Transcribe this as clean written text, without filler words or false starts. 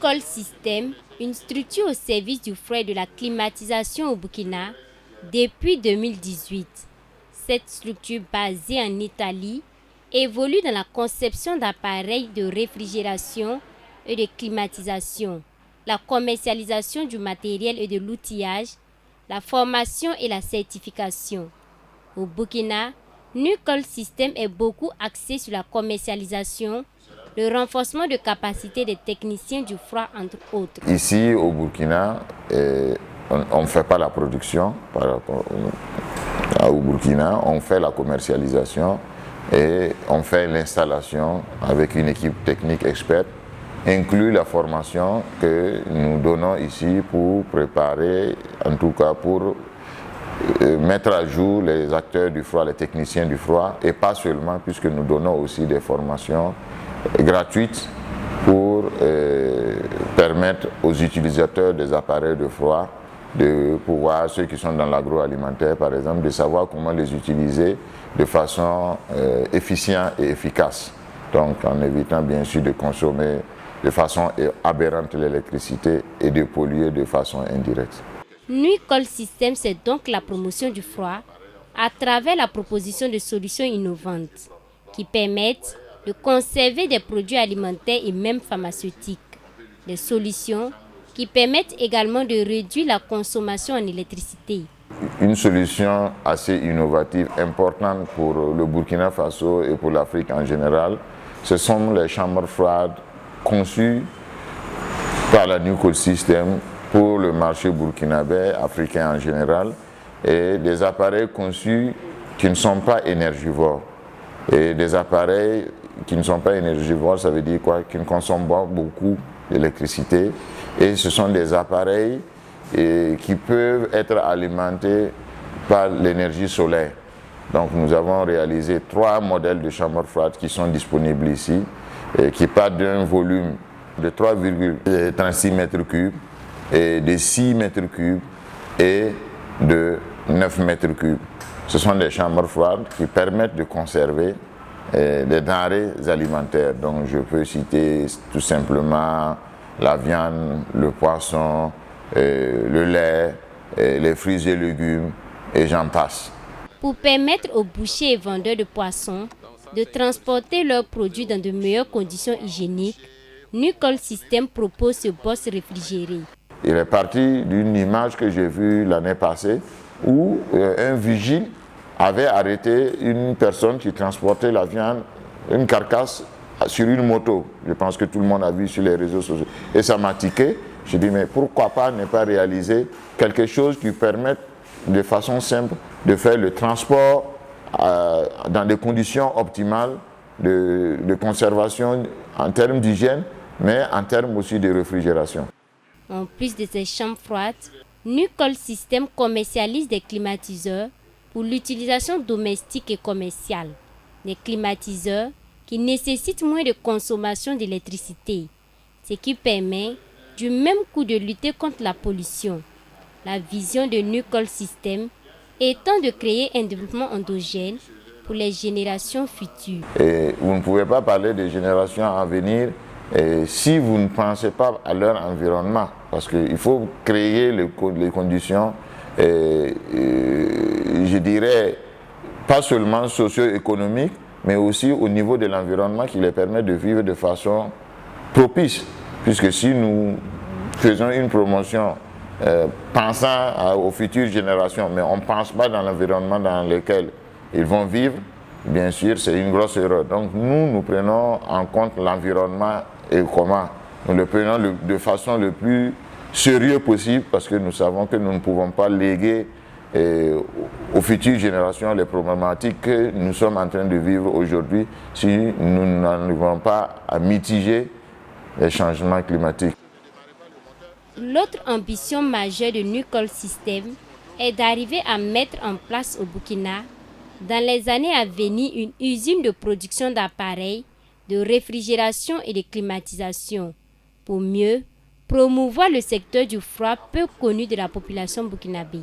Nucol System, une structure au service du froid et de la climatisation au Burkina depuis 2018. Cette structure basée en Italie évolue dans la conception d'appareils de réfrigération et de climatisation, la commercialisation du matériel et de l'outillage, la formation et la certification. Au Burkina, Nucol System est beaucoup axé sur la commercialisation, le renforcement de capacité des techniciens du froid, entre autres. Ici, au Burkina, on ne fait pas la production. Au Burkina, on fait la commercialisation et on fait l'installation avec une équipe technique experte, inclus la formation que nous donnons ici pour préparer, en tout cas pour mettre à jour les acteurs du froid, les techniciens du froid, et pas seulement, puisque nous donnons aussi des formations gratuites pour permettre aux utilisateurs des appareils de froid de pouvoir, ceux qui sont dans l'agroalimentaire par exemple, de savoir comment les utiliser de façon efficiente et efficace. Donc en évitant bien sûr de consommer de façon aberrante l'électricité et de polluer de façon indirecte. Nucol System, c'est donc la promotion du froid à travers la proposition de solutions innovantes qui permettent de conserver des produits alimentaires et même pharmaceutiques. Des solutions qui permettent également de réduire la consommation en électricité. Une solution assez innovative, importante pour le Burkina Faso et pour l'Afrique en général, ce sont les chambres froides conçues par la Nucol System pour le marché burkinabé, africain en général, et des appareils conçus qui ne sont pas énergivores. Et des appareils qui ne sont pas énergivores, ça veut dire quoi? Qui ne consomment pas beaucoup d'électricité. Et ce sont des appareils qui peuvent être alimentés par l'énergie solaire. Donc nous avons réalisé 3 modèles de chambres froides qui sont disponibles ici, et qui partent d'un volume de 3,36 mètres cubes, et de 6 mètres cubes et de 9 mètres cubes. Ce sont des chambres froides qui permettent de conserver des denrées alimentaires. Donc je peux citer tout simplement la viande, le poisson, le lait, les fruits et légumes, et j'en passe. Pour permettre aux bouchers et vendeurs de poissons de transporter leurs produits dans de meilleures conditions hygiéniques, Nucol System propose ce box réfrigéré. Il est parti d'une image que j'ai vue l'année passée où un vigile avait arrêté une personne qui transportait la viande, une carcasse, sur une moto. Je pense que tout le monde a vu sur les réseaux sociaux. Et ça m'a tiqué. Je dis mais pourquoi pas ne pas réaliser quelque chose qui permette de façon simple de faire le transport dans des conditions optimales de conservation en termes d'hygiène, mais en termes aussi de réfrigération. En plus de ces chambres froides, Nucol System commercialise des climatiseurs pour l'utilisation domestique et commerciale. Des climatiseurs qui nécessitent moins de consommation d'électricité, ce qui permet du même coup de lutter contre la pollution. La vision de Nucol System étant de créer un développement endogène pour les générations futures. Et vous ne pouvez pas parler des générations à venir si vous ne pensez pas à leur environnement, parce qu'il faut créer les conditions, je dirais, pas seulement socio-économiques, mais aussi au niveau de l'environnement qui les permet de vivre de façon propice. Puisque si nous faisons une promotion pensant aux futures générations, mais on ne pense pas dans l'environnement dans lequel ils vont vivre, bien sûr, c'est une grosse erreur. Donc nous prenons en compte l'environnement et comment nous le prenons de façon le plus sérieuse possible, parce que nous savons que nous ne pouvons pas léguer aux futures générations les problématiques que nous sommes en train de vivre aujourd'hui si nous n'arrivons pas à mitiger les changements climatiques. L'autre ambition majeure de Nucol System est d'arriver à mettre en place au Burkina, dans les années à venir, une usine de production d'appareils de réfrigération et de climatisation pour mieux promouvoir le secteur du froid peu connu de la population burkinabé.